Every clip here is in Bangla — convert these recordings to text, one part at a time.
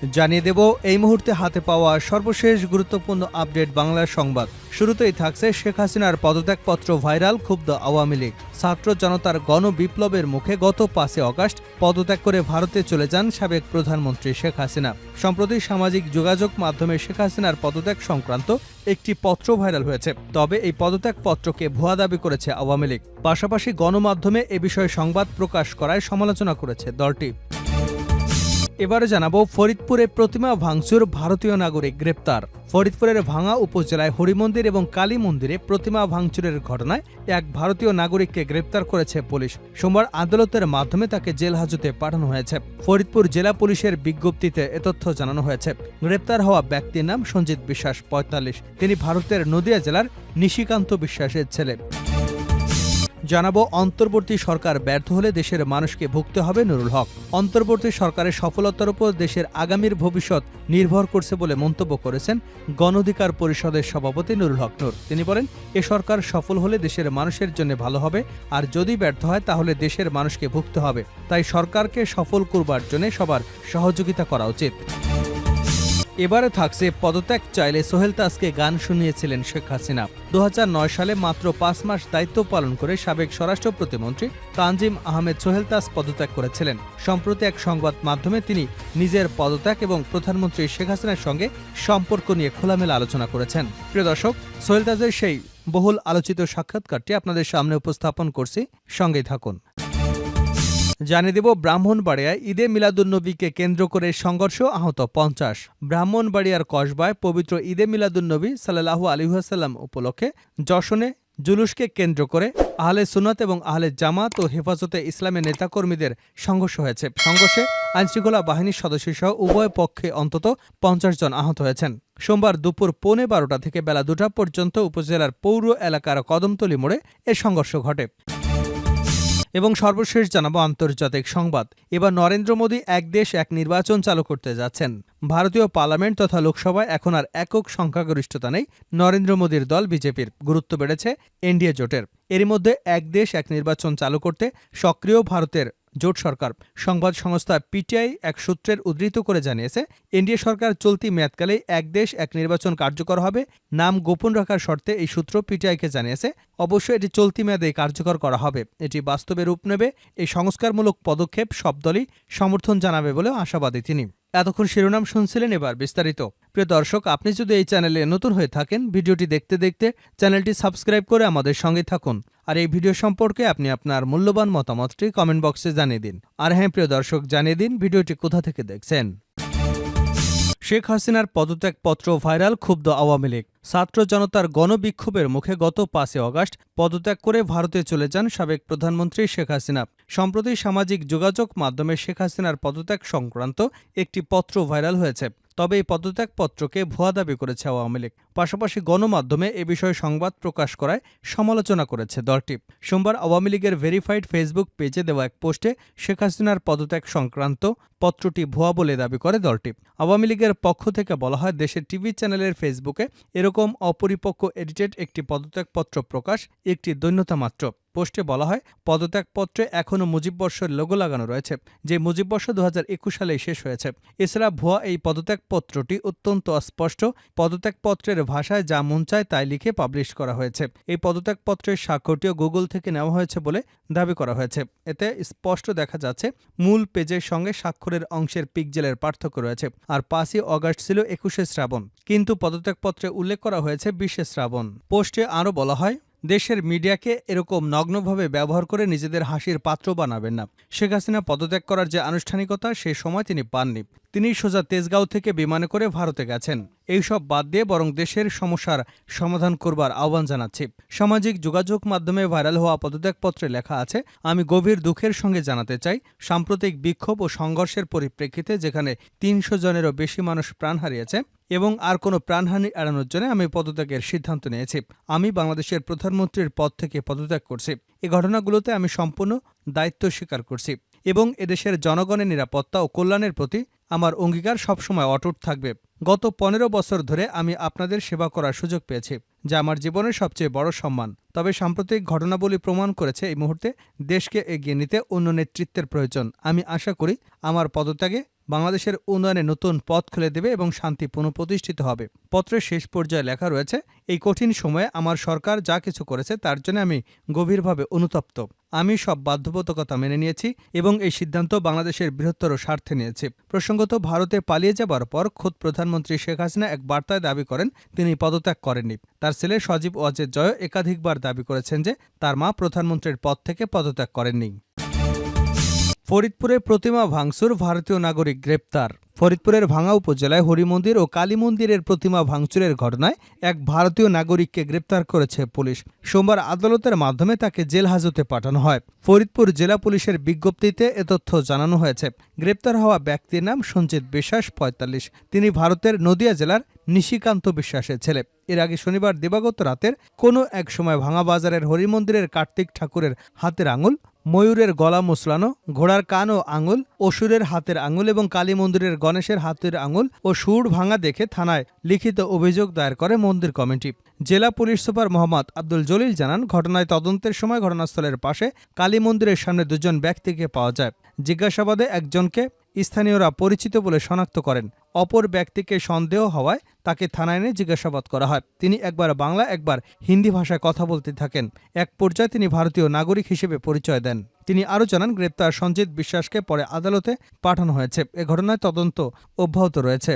জানিয়ে দেব এই মুহূর্তে হাতে পাওয়া সর্বশেষ গুরুত্বপূর্ণ আপডেট বাংলা সংবাদ। শুরুতেই থাকছে শেখ হাসিনার পদত্যাগপত্র ভাইরাল, ক্ষুব্ধ আওয়ামী লীগ। ছাত্র জনতার গণবিপ্লবের মুখে গত ৫ আগস্ট পদত্যাগ করে ভারতে চলে যান সাবেক প্রধানমন্ত্রী শেখ হাসিনা। সম্প্রতি সামাজিক যোগাযোগ মাধ্যমে শেখ হাসিনার পদত্যাগ সংক্রান্ত একটি পত্র ভাইরাল হয়েছে। তবে এই পদত্যাগ পত্রকে ভুয়া দাবি করেছে আওয়ামী লীগ। পাশাপাশি গণমাধ্যমে এ বিষয়ে সংবাদ প্রকাশ করায় সমালোচনা করেছে দলটি। এবারে জানাবো ফরিদপুরে প্রতিমা ভাঙচুর, ভারতীয় নাগরিক গ্রেপ্তার। ফরিদপুরের ভাঙা উপজেলায় হরিমন্দির এবং কালী মন্দিরে প্রতিমা ভাঙচুরের ঘটনায় এক ভারতীয় নাগরিককে গ্রেপ্তার করেছে পুলিশ। সোমবার আদালতের মাধ্যমে তাকে জেল হাজতে পাঠানো হয়েছে। ফরিদপুর জেলা পুলিশের বিজ্ঞপ্তিতে এ তথ্য জানানো হয়েছে। গ্রেপ্তার হওয়া ব্যক্তির নাম সঞ্জিত বিশ্বাস, ৪৫। তিনি ভারতের নদিয়া জেলার নিশিকান্ত বিশ্বাসের ছেলে। জানাবো অন্তর্বর্তী সরকার ব্যর্থ হলে দেশের মানুষকে ভুগতে হবে নুরুল হক। অন্তর্বর্তী সরকারের সফলতার উপর দেশের আগামীর ভবিষ্যৎ নির্ভর করছে বলে মন্তব্য করেছেন গণ অধিকার পরিষদের সভাপতি নুরুল হক নূর। তিনি বলেন, এ সরকার সফল হলে দেশের মানুষের জন্য ভালো হবে, আর যদি ব্যর্থ হয় তাহলে দেশের মানুষকে ভুগতে হবে। তাই সরকারকে সফল করবার জন্য সবার সহযোগিতা করা উচিত। এবারে থাকছে পদত্যাগ চাইলে সোহেল তাজকে গান শুনিয়েছিলেন শেখ হাসিনা। ২০০৯ সালে মাত্র ৫ মাস দায়িত্ব পালন করে সাবেক স্বরাষ্ট্র প্রতিমন্ত্রী তানজিম আহমেদ সোহেল তাজ পদত্যাগ করেছিলেন। সম্প্রতি এক সংবাদ মাধ্যমে তিনি নিজের পদত্যাগ এবং প্রধানমন্ত্রী শেখ হাসিনার সঙ্গে সম্পর্ক নিয়ে খোলামেলা আলোচনা করেছেন। প্রিয় দর্শক, সোহেল তাজের সেই বহুল আলোচিত সাক্ষাৎকারটি আপনাদের সামনে উপস্থাপন করছি, সঙ্গেই থাকুন। জানিয়ে দেব ব্রাহ্মণবাড়িয়ায় ঈদে মিলাদুন্নবীকে কেন্দ্র করে সংঘর্ষ, আহত ৫০। ব্রাহ্মণবাড়িয়ার কসবায় পবিত্র ঈদে মিলাদুন্নবী সাল্লাল্লাহু আলাইহি ওয়াসাল্লাম উপলক্ষে যশনে জুলুসকে কেন্দ্র করে আহলে সুন্নাত এবং আহলে জামাত ও হেফাজতে ইসলামের নেতাকর্মীদের সংঘর্ষ হয়েছে। সংঘর্ষে আইনশৃঙ্খলা বাহিনীর সদস্যসহ উভয় পক্ষে অন্তত ৫০ জন আহত হয়েছেন। সোমবার দুপুর ১:১২টা থেকে বেলা ২টা পর্যন্ত উপজেলার পৌর এলাকার কদমতলী মোড়ে এ সংঘর্ষ ঘটে। এবং সর্বশেষ জানাবো আন্তর্জাতিক সংবাদ। এবার নরেন্দ্র মোদী এক দেশ এক নির্বাচন চালু করতে যাচ্ছেন। ভারতীয় পার্লামেন্ট তথা লোকসভায় এখন আর একক সংখ্যাগরিষ্ঠতা নেই নরেন্দ্র মোদীর দল বিজেপির। গুরুত্ব বেড়েছে এনডিএ জোটের। এরই মধ্যে এক দেশ এক নির্বাচন চালু করতে সক্রিয় ভারতের জোট সরকার। সংবাদ সংস্থা পিটিআই এক সূত্রের উদ্ধৃত করে জানিয়েছে, এনডিএ সরকার চলতি মেয়াদকালে এক দেশ এক নির্বাচন কার্যকর হবে। নাম গোপন রাখার শর্তে এই সূত্র পিটিআইকে জানিয়েছে। অবশ্য এটি চলতি মেয়াদে কার্যকর করা হবে। এটি বাস্তবে রূপ নেবে। এই সংস্কারমূলক পদক্ষেপ সব দলই সমর্থন জানাবে বলেও আশাবাদী তিনি। এতক্ষণ শিরোনাম শুনছিলেন, এবার বিস্তারিত। প্রিয় দর্শক, আপনি যদি এই চ্যানেলে নতুন হয়ে থাকেন, ভিডিওটি দেখতে দেখতে চ্যানেলটি সাবস্ক্রাইব করে আমাদের সঙ্গে থাকুন। আর এই ভিডিও সম্পর্কে আপনি আপনার মূল্যবান মতামতটি কমেন্ট বক্সে জানিয়ে দিন। আর হ্যাঁ প্রিয় দর্শক, জানিয়ে দিন ভিডিওটি কোথা থেকে দেখছেন। শেখ হাসিনার পদত্যাগপত্র ভাইরাল, ক্ষুব্ধ আওয়ামী লীগ। ছাত্র জনতার গণবিক্ষোভের মুখে গত ৫ আগস্ট পদত্যাগ করে ভারতে চলে যান সাবেক প্রধানমন্ত্রী শেখ হাসিনা। সম্প্রতি সামাজিক যোগাযোগ মাধ্যমে শেখ হাসিনার পদত্যাগ সংক্রান্ত একটি পত্র ভাইরাল হয়েছে। তবে এই পদত্যাগপত্রকে ভুয়া দাবি করেছে আওয়ামী লীগ। পাশাপাশি গণমাধ্যমে এ বিষয়ে সংবাদ প্রকাশ করায় সমালোচনা করেছে দলটি। সোমবার আওয়ামী লীগের ভেরিফাইড ফেসবুক পেজে দেওয়া এক পোস্টে শেখ হাসিনার পদত্যাগ সংক্রান্ত পত্রটি ভুয়া বলে দাবি করে দলটি। আওয়ামী লীগের পক্ষ থেকে বলা হয়, দেশের টিভি চ্যানেলের ফেসবুকে এরকম অপরিপক্ক এডিটেড একটি পদত্যাগপত্র প্রকাশ একটি দৈন্যতা মাত্র। পোস্টে বলা হয়, পদত্যাগপত্রে এখনও মুজিববর্ষের লোগো লাগানো রয়েছে, যে মুজিববর্ষ ২০২১ সালেই শেষ হয়েছে। এছাড়া ভুয়া এই পদত্যাগপত্রটি অত্যন্ত অস্পষ্ট। পদত্যাগপত্রের ভাষায় যা মন চায় তাই লিখে পাবলিশ করা হয়েছে। এই পদত্যাগপত্রের স্বাক্ষরটিও গুগল থেকে নেওয়া হয়েছে বলে দাবি করা হয়েছে। এতে স্পষ্ট দেখা যাচ্ছে মূল পেজের সঙ্গে স্বাক্ষরের অংশের পিক্সেলের পার্থক্য রয়েছে। আর ৫ আগস্ট ছিল ২১শে শ্রাবণ, কিন্তু পদত্যাগপত্রে উল্লেখ করা হয়েছে ২০শে শ্রাবণ। পোস্টে আরও বলা হয়, দেশের মিডিয়াকে এরকম নগ্নভাবে ব্যবহার করে নিজেদের হাসির পাত্র বানাবেন না। শেখ হাসিনা পদত্যাগ করার যে আনুষ্ঠানিকতা সে সময় তিনি পাননি। তিনি সোজা তেজগাঁও থেকে বিমানে করে ভারতে গেছেন। এইসব বাদ দিয়ে বরং দেশের সমস্যার সমাধান করবার আহ্বান জানাচ্ছি। সামাজিক যোগাযোগ মাধ্যমে ভাইরাল হওয়া পদত্যাগপত্রে লেখা আছে, আমি গভীর দুঃখের সঙ্গে জানাতে চাই, সাম্প্রতিক বিক্ষোভ ও সংঘর্ষের পরিপ্রেক্ষিতে যেখানে ৩০০ জনেরও বেশি মানুষ প্রাণ হারিয়েছে এবং আর কোনো প্রাণহানি এড়ানোর জন্য আমি পদত্যাগের সিদ্ধান্ত নিয়েছি। আমি বাংলাদেশের প্রধানমন্ত্রীর পদ থেকে পদত্যাগ করছি। এই ঘটনাগুলোতে আমি সম্পূর্ণ দায়িত্ব স্বীকার করছি এবং এদেশের জনগণের নিরাপত্তা ও কল্যাণের প্রতি আমার অঙ্গীকার সবসময় অটুট থাকবে। গত ১৫ বছর ধরে আমি আপনাদের সেবা করার সুযোগ পেয়েছি, যা আমার জীবনের সবচেয়ে বড় সম্মান। তবে সাম্প্রতিক ঘটনাবলী প্রমাণ করেছে এই মুহূর্তে দেশকে এগিয়ে নিতে অন্য নেতৃত্বের প্রয়োজন। আমি আশা করি আমার পদত্যাগে বাংলাদেশের উন্নয়নে নতুন পথ খুলে দেবে এবং শান্তি পুনঃপ্রতিষ্ঠিত হবে। পত্রের শেষ পর্যায়ে লেখা রয়েছে, এই কঠিন সময়ে আমার সরকার যা কিছু করেছে তার জন্য আমি গভীরভাবে অনুতপ্ত। আমি সব বাধ্যবাধকতা মেনে নিয়েছি এবং এই সিদ্ধান্ত বাংলাদেশের বৃহত্তর স্বার্থে নিয়েছি। প্রসঙ্গত, ভারতে পালিয়ে যাবার পর খোদ প্রধানমন্ত্রী শেখ হাসিনা এক বার্তায় দাবি করেন তিনি পদত্যাগ করেননি। তার ছেলে সজীব ওয়াজেদ জয় একাধিকবার দাবি করেছেন যে তার মা প্রধানমন্ত্রীর পদ থেকে পদত্যাগ করেননি। ফরিদপুরে প্রতিমা ভাঙচুর, ভারতীয় নাগরিক গ্রেপ্তার। ফরিদপুরের ভাঙ্গা উপজেলায় হরিমন্দির ও কালী মন্দিরের প্রতিমা ভাঙচুরের ঘটনায় এক ভারতীয় নাগরিককে গ্রেপ্তার করেছে পুলিশ। সোমবার আদালতের মাধ্যমে তাকে জেল হাজতে পাঠানো হয়। ফরিদপুর জেলা পুলিশের বিজ্ঞপ্তিতে এ তথ্য জানানো হয়েছে। গ্রেপ্তার হওয়া ব্যক্তির নাম সঞ্জিত বিশ্বাস, ৪৫। তিনি ভারতের নদিয়া জেলার নিশিকান্ত বিশ্বাসের ছেলে। এর আগে শনিবার দিবাগত রাতের কোনো এক সময় ভাঙা বাজারের হরিমন্দিরের কার্তিক ঠাকুরের হাতের আঙুল, ময়ূরের গলা মোচলানো, ঘোড়ার কান ও আঙুল, অসুরের হাতের আঙুল এবং কালী মন্দিরের গণেশের হাতের আঙুল ও সুর ভাঙা দেখে থানায় লিখিত অভিযোগ দায়ের করে মন্দির কমিটি। জেলা পুলিশ সুপার মোহাম্মদ আব্দুল জলিল জানান, ঘটনায় তদন্তের সময় ঘটনাস্থলের পাশে কালী মন্দিরের সামনে দুজন ব্যক্তিকে পাওয়া যায়। জিজ্ঞাসাবাদে একজনকে স্থানীয়রা পরিচিত বলে শনাক্ত করেন। অপর ব্যক্তিকে সন্দেহ হওয়ায় তাকে থানায় এনে জিজ্ঞাসাবাদ করা হয়। তিনি একবার বাংলা একবার হিন্দি ভাষায় কথা বলতে থাকেন। এক পর্যায়ে তিনি ভারতীয় নাগরিক হিসেবে পরিচয় দেন। তিনি আরও জানান, গ্রেপ্তার সঞ্জিত বিশ্বাসকে পরে আদালতে পাঠানো হয়েছে। এ ঘটনায় তদন্ত অব্যাহত রয়েছে।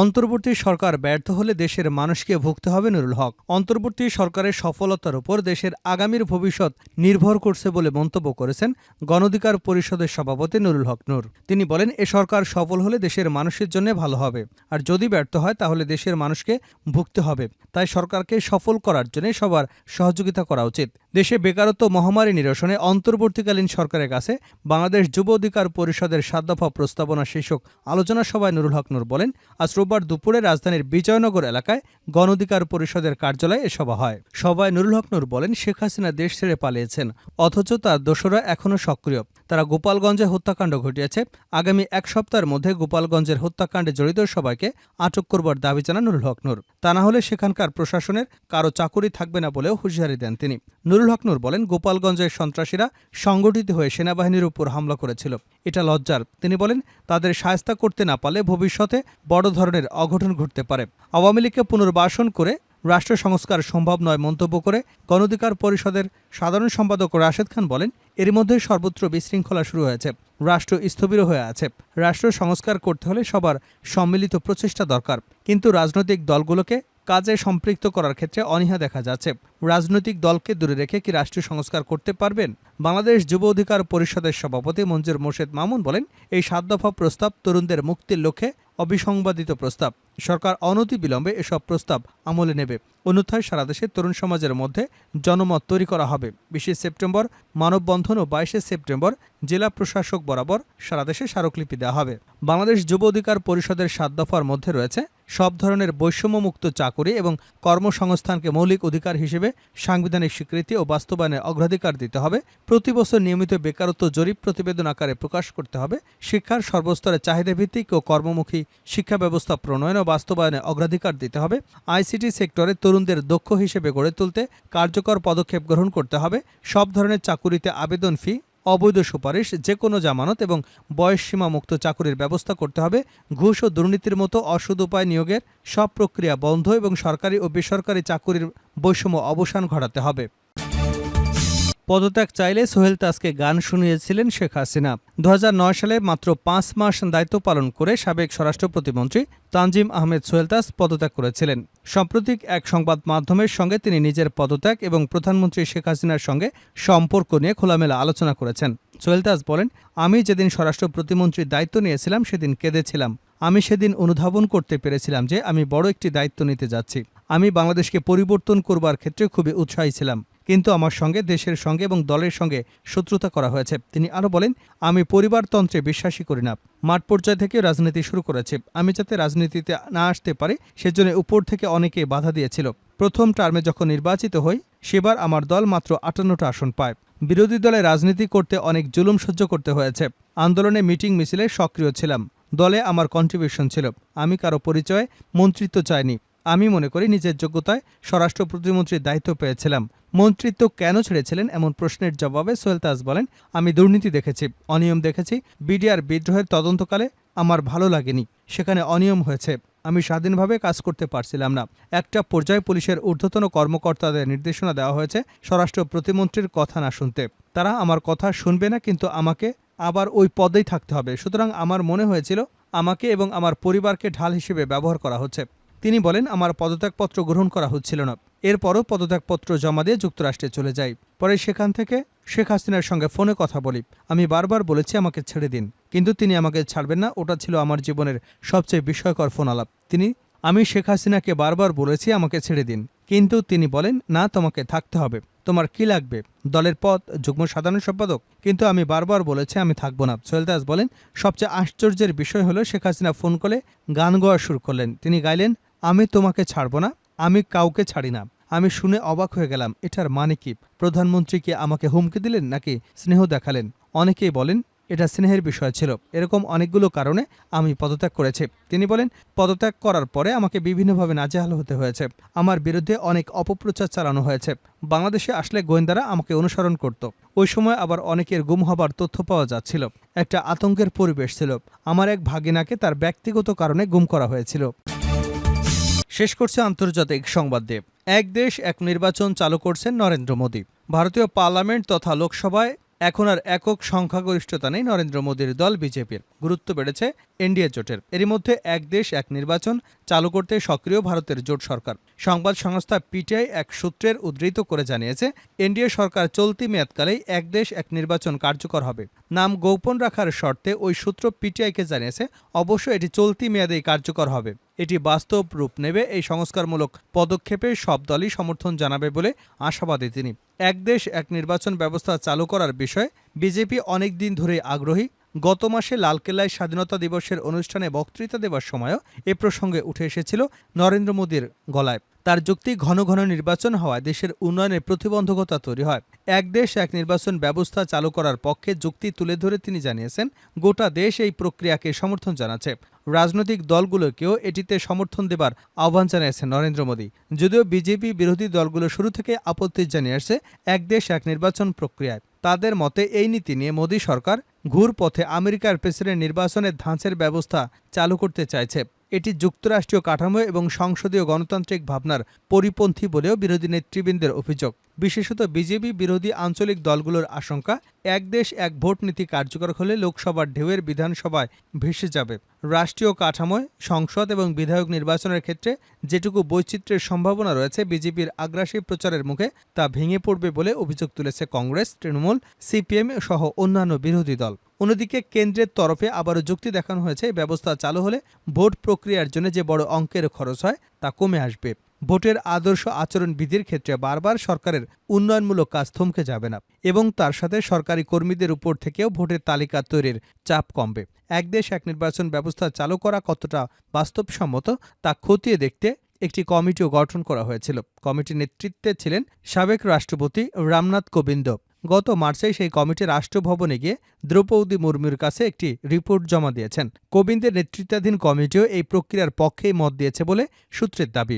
অন্তর্বর্তী সরকার ব্যর্থ হলে দেশের মানুষকে ভুগতে হবে নুরুল হক। অন্তর্বর্তী সরকারের সফলতার উপর দেশের আগামীর ভবিষ্যৎ নির্ভর করছে বলে মন্তব্য করেছেন গণ অধিকার পরিষদের সভাপতি নুরুল হক নূর। তিনি বলেন, এ সরকার সফল হলে দেশের মানুষের জন্য ভালো হবে, আর যদি ব্যর্থ হয় তাহলে দেশের মানুষকে ভুগতে হবে। তাই সরকারকে সফল করার জন্য সবার সহযোগিতা করা উচিত। দেশে বেকারত্ব মহামারী নিরসনে অন্তর্বর্তীকালীন সরকারের কাছে বাংলাদেশ যুব অধিকার পরিষদের ৭ দফা প্রস্তাবনা শীর্ষক আলোচনা সভায় নুরুল হক নূর বলেন, আজ রোববার দুপুরে রাজধানীর বিজয়নগর এলাকায় গণ অধিকার পরিষদের কার্যালয়ে এ সভা হয়। সভায় নুরুল হক নূর বলেন, শেখ হাসিনা দেশ ছেড়ে পালিয়েছেন, অথচ তার দোসররা এখনও সক্রিয়। তারা গোপালগঞ্জে হত্যাকাণ্ড ঘটিয়েছে। আগামী এক সপ্তাহের মধ্যে গোপালগঞ্জের হত্যাকাণ্ডে জড়িত সবাইকে আটক করবার দাবি জানান নুরুল হক নূর। তা না হলে সেখানকার প্রশাসনের কারো চাকুরি থাকবে না বলেও হুঁশিয়ারি দেন তিনি। নুরুল হক নূর বলেন, গোপালগঞ্জের সন্ত্রাসীরা সংগঠিত হয়ে সেনাবাহিনীর উপর হামলা করেছিল। এটা লজ্জার। তিনি বলেন, তাদের শায়েস্তা করতে না পারলে ভবিষ্যতে বড় ধরনের অঘটন ঘটতে পারে। আওয়ামী লীগকে পুনর্বাসন করে রাষ্ট্র সংস্কার সম্ভব নয় মন্তব্য করে গণ অধিকার পরিষদের সাধারণ সম্পাদক রাশেদ খান বলেন, এর মধ্যে সর্বত্র বিশৃঙ্খলা শুরু হয়েছে, রাষ্ট্র স্থবির হয়ে আছে। রাষ্ট্র সংস্কার করতে হলে সবার সম্মিলিত প্রচেষ্টা দরকার, কিন্তু রাজনৈতিক দলগুলোকে কাজে সম্পৃক্ত করার ক্ষেত্রে অনীহা দেখা যাচ্ছে। রাজনৈতিক দলকে দূরে রেখে কি রাষ্ট্রীয় সংস্কার করতে পারবেন? বাংলাদেশ যুব অধিকার পরিষদের সভাপতি মঞ্জুর মোর্শেদ মামুন বলেন, এই ৭ দফা প্রস্তাব তরুণদের মুক্তির লক্ষ্যে অবিসংবাদিত প্রস্তাব। সরকার অনতিবিলম্বে এসব প্রস্তাব আমলে নেবে, অন্যথায় সারা দেশে তরুণ সমাজের মধ্যে জনমত তৈরি করা হবে। ২০ সেপ্টেম্বর মানববন্ধন ও ২২ সেপ্টেম্বর জেলা প্রশাসক বরাবর সারা দেশে স্মারকলিপি দেওয়া হবে। বাংলাদেশ যুব অধিকার পরিষদের ৭ দফার মধ্যে রয়েছে সব ধরনের বৈষম্যমুক্ত চাকুরি এবং কর্মসংস্থানকে মৌলিক অধিকার হিসেবে সাংবিধানিক স্বীকৃতি ও বাস্তবায়নে অগ্রাধিকার দিতে হবে। প্রতি বছর নিয়মিত বেকারত্ব জরিপ প্রতিবেদন আকারে প্রকাশ করতে হবে। শিক্ষার সর্বস্তরে চাহিদাভিত্তিক ও কর্মমুখী শিক্ষা ব্যবস্থা প্রণয়ন ও বাস্তবায়নে অগ্রাধিকার দিতে হবে। আইসিটি সেক্টরে তরুণদের দক্ষ হিসেবে গড়ে তুলতে কার্যকর পদক্ষেপ গ্রহণ করতে হবে। সব ধরনের চাকুরিতে আবেদন ফি, অবৈধ সুপারিশ, যে কোনো জামানত এবং বয়সসীমা মুক্ত চাকুরির ব্যবস্থা করতে হবে। ঘুষ ও দুর্নীতির মতো অসৎ উপায় নিয়োগের সব প্রক্রিয়া বন্ধ এবং সরকারি ও বেসরকারি চাকুরির বৈষম্য অবসান ঘটাতে হবে। পদত্যাগ চাইলে সোহেল তাজকে গান শুনিয়েছিলেন শেখ হাসিনা। ২০০৯ সালে মাত্র ৫ মাস দায়িত্ব পালন করে সাবেক স্বরাষ্ট্র প্রতিমন্ত্রী তানজিম আহমেদ সোহেল তাজ পদত্যাগ করেছিলেন। সাম্প্রতিক এক সংবাদ মাধ্যমের সঙ্গে তিনি নিজের পদত্যাগ এবং প্রধানমন্ত্রী শেখ হাসিনার সঙ্গে সম্পর্ক নিয়ে খোলামেলা আলোচনা করেছেন। সোহেল তাজ বলেন, আমি যেদিন স্বরাষ্ট্র প্রতিমন্ত্রীর দায়িত্ব নিয়েছিলাম সেদিন কেঁদেছিলাম। আমি সেদিন অনুধাবন করতে পেরেছিলাম যে আমি বড় একটি দায়িত্ব নিতে যাচ্ছি। আমি বাংলাদেশকে পরিবর্তন করবার ক্ষেত্রে খুবই উৎসাহী ছিলাম, কিন্তু আমার সঙ্গে দেশের সঙ্গে এবং দলের সঙ্গে শত্রুতা করা হয়েছে। তিনি আরও বলেন, আমি পরিবারতন্ত্রে বিশ্বাসী করি না। মাঠ পর্যায় থেকে রাজনীতি শুরু করেছে। আমি যাতে রাজনীতিতে না আসতে পারি সেজন্য উপর থেকে অনেকে বাধা দিয়েছিল। প্রথম টার্মে যখন নির্বাচিত হই সেবার আমার দল মাত্র ৫৮টা আসন পায়। বিরোধী দলে রাজনীতি করতে অনেক জুলুম সহ্য করতে হয়েছে। আন্দোলনে মিটিং মিছিলে সক্রিয় ছিলাম। দলে আমার কন্ট্রিবিউশন ছিল। আমি কারো পরিচয়ে মন্ত্রিত্ব চাইনি। আমি মনে করি নিজের যোগ্যতায় স্বরাষ্ট্র প্রতিমন্ত্রীর দায়িত্ব পেয়েছিলাম। মন্ত্রিত্ব কেন ছেড়েছিলেন এমন প্রশ্নের জবাবে সোহেল তাজ বলেন, আমি দুর্নীতি দেখেছি, অনিয়ম দেখেছি। বিডিআর বিদ্রোহের তদন্তকালে আমার ভালো লাগেনি, সেখানে অনিয়ম হয়েছে। আমি স্বাধীনভাবে কাজ করতে পারছিলাম না। একটা পর্যায়ে পুলিশের ঊর্ধ্বতন কর্মকর্তাদের নির্দেশনা দেওয়া হয়েছে স্বরাষ্ট্র প্রতিমন্ত্রীর কথা না শুনতে। তারা আমার কথা শুনবে না, কিন্তু আমাকে আবার ওই পদেই থাকতে হবে। সুতরাং আমার মনে হয়েছিল আমাকে এবং আমার পরিবারকে ঢাল হিসেবে ব্যবহার করা হচ্ছে। তিনি বলেন, আমার পদত্যাগপত্র গ্রহণ করা হচ্ছিল না। এরপরও পদত্যাগপত্র জমা দিয়ে যুক্তরাষ্ট্রে চলে যাই। পরে সেখান থেকে শেখ হাসিনার সঙ্গে ফোনে কথা বলি। আমি বারবার বলেছি আমাকে ছেড়ে দিন, কিন্তু তিনি আমাকে ছাড়বেন না। ওটা ছিল আমার জীবনের সবচেয়ে বিস্ময়কর ফোন আলাপ। আমি শেখ হাসিনাকে বারবার বলেছি আমাকে ছেড়ে দিন, কিন্তু তিনি বলেন, না, তোমাকে থাকতে হবে। তোমার কি লাগবে? দলের পদ, যুগ্ম সাধারণ সম্পাদক? কিন্তু আমি বারবার বলেছি আমি থাকবো না। সোহেল তাজ বলেন, সবচেয়ে আশ্চর্যের বিষয় হলো শেখ হাসিনা ফোন করে গান গাওয়া শুরু করলেন। তিনি গাইলেন, আমি তোমাকে ছাড়বো না, আমি কাউকে ছাড়ি না। আমি শুনে অবাক হয়ে গেলাম, এটার মানে কি? প্রধানমন্ত্রী কি আমাকে হুমকি দিলেন নাকি স্নেহ দেখালেন? অনেকেই বলেন এটা স্নেহের বিষয় ছিল। এরকম অনেকগুলো কারণে আমি পদত্যাগ করেছি। তিনি বলেন, পদত্যাগ করার পরে আমাকে বিভিন্নভাবে নাজেহাল হতে হয়েছে। আমার বিরুদ্ধে অনেক অপপ্রচার চালানো হয়েছে। বাংলাদেশে আসলে গোয়েন্দারা আমাকে অনুসরণ করত। ওই সময় আবার অনেকের গুম হবার তথ্য পাওয়া যাচ্ছিল। একটা আতঙ্কের পরিবেশ ছিল। আমার এক ভাগিনাকে তার ব্যক্তিগত কারণে গুম করা হয়েছিল। শেষ করছে আন্তর্জাতিক সংবাদ দিয়ে। এক দেশ এক নির্বাচন চালু করছেন নরেন্দ্র মোদী। ভারতীয় পার্লামেন্ট তথা লোকসভায় এখন আর একক সংখ্যাগরিষ্ঠতা নেই নরেন্দ্র মোদীর দল বিজেপির। গুরুত্ব বেড়েছে এনডিএ জোটের। এরই মধ্যে এক দেশ এক নির্বাচন চালু করতে সক্রিয় ভারতের জোট সরকার। সংবাদ সংস্থা পিটিআই এক সূত্রের উদ্ধৃত করে জানিয়েছে, এনডিএ সরকার চলতি মেয়াদকালেই এক দেশ এক নির্বাচন কার্যকর হবে। নাম গোপন রাখার শর্তে ওই সূত্র পিটিআইকে জানিয়েছে, অবশ্য এটি চলতি মেয়াদেই কার্যকর হবে। এটি বাস্তব রূপ নেবে। এই সংস্কারমূলক পদক্ষেপে সব দলই সমর্থন জানাবে বলে আশাবাদী তিনি। এক দেশ এক নির্বাচন ব্যবস্থা চালু করার বিষয়ে বিজেপি অনেক দিন ধরেই আগ্রহী। গত মাসে লালকেল্লায় স্বাধীনতা দিবসের অনুষ্ঠানে বক্তৃতা দেওয়ার সময়ও এ প্রসঙ্গে উঠে এসেছিল নরেন্দ্র মোদীর গলায়। তার যুক্তি, ঘন ঘন নির্বাচন হওয়ায় দেশের উন্নয়নে প্রতিবন্ধকতা তৈরি হয়। এক দেশ এক নির্বাচন ব্যবস্থা চালু করার পক্ষে যুক্তি তুলে ধরে তিনি জানিয়েছেন, গোটা দেশ এই প্রক্রিয়াকে সমর্থন জানাচ্ছে। রাজনৈতিক দলগুলোকেও এটিতে সমর্থন দেবার আহ্বান জানিয়েছেন নরেন্দ্র মোদী। যদিও বিজেপি বিরোধী দলগুলো শুরু থেকে আপত্তি জানিয়ে আসছে এক দেশ এক নির্বাচন প্রক্রিয়ায়। তাদের মতে এই নীতি নিয়ে মোদী সরকার ঘুরপথে আমেরিকার প্রেসিডেন্ট নির্বাচনের ধাঁচের ব্যবস্থা চালু করতে চাইছে। এটি যুক্তরাষ্ট্রীয় কাঠামো এবং সংসদীয় গণতান্ত্রিক ভাবনার পরিপন্থী বলেও বিরোধী নেতৃবৃন্দের অভিযোগ। বিশেষত বিজেপি বিরোধী আঞ্চলিক দলগুলোর আশঙ্কা, এক দেশ এক ভোট নীতি কার্যকর হলে লোকসভার ঢেউয়ের বিধানসভায় ভেসে যাবে। রাষ্ট্রীয় কাঠামোয় সংসদ এবং বিধায়ক নির্বাচনের ক্ষেত্রে যেটুকু বৈচিত্র্যের সম্ভাবনা রয়েছে, বিজেপির আগ্রাসী প্রচারের মুখে তা ভেঙে পড়বে বলে অভিযোগ তুলেছে কংগ্রেস, তৃণমূল, সিপিএম সহ অন্যান্য বিরোধী দল। অন্যদিকে কেন্দ্রের তরফে আবারও যুক্তি দেখানো হয়েছে, ব্যবস্থা চালু হলে ভোট প্রক্রিয়ার জন্য যে বড় অঙ্কের খরচ হয় তা কমে আসবে। ভোটের আদর্শ আচরণ বিধির ক্ষেত্রে বারবার সরকারের উন্নয়নমূলক কাজ থমকে যাবে না এবং তার সাথে সরকারি কর্মীদের উপর থেকেও ভোটের তালিকা তৈরির চাপ কমবে। এক দেশ এক নির্বাচন ব্যবস্থা চালু করা কতটা বাস্তবসম্মত তা খতিয়ে দেখতে একটি কমিটিও গঠন করা হয়েছিল। কমিটির নেতৃত্বে ছিলেন সাবেক রাষ্ট্রপতি রামনাথ কোবিন্দ। গত মার্চে সেই কমিটি রাষ্ট্রভবনে গিয়ে দ্রৌপদী মুর্মুর কাছে একটি রিপোর্ট জমা দিয়েছেন। কোবিন্দের নেতৃত্বাধীন কমিটিও এই প্রক্রিয়ার পক্ষেই মত দিয়েছে বলে সূত্রের দাবি।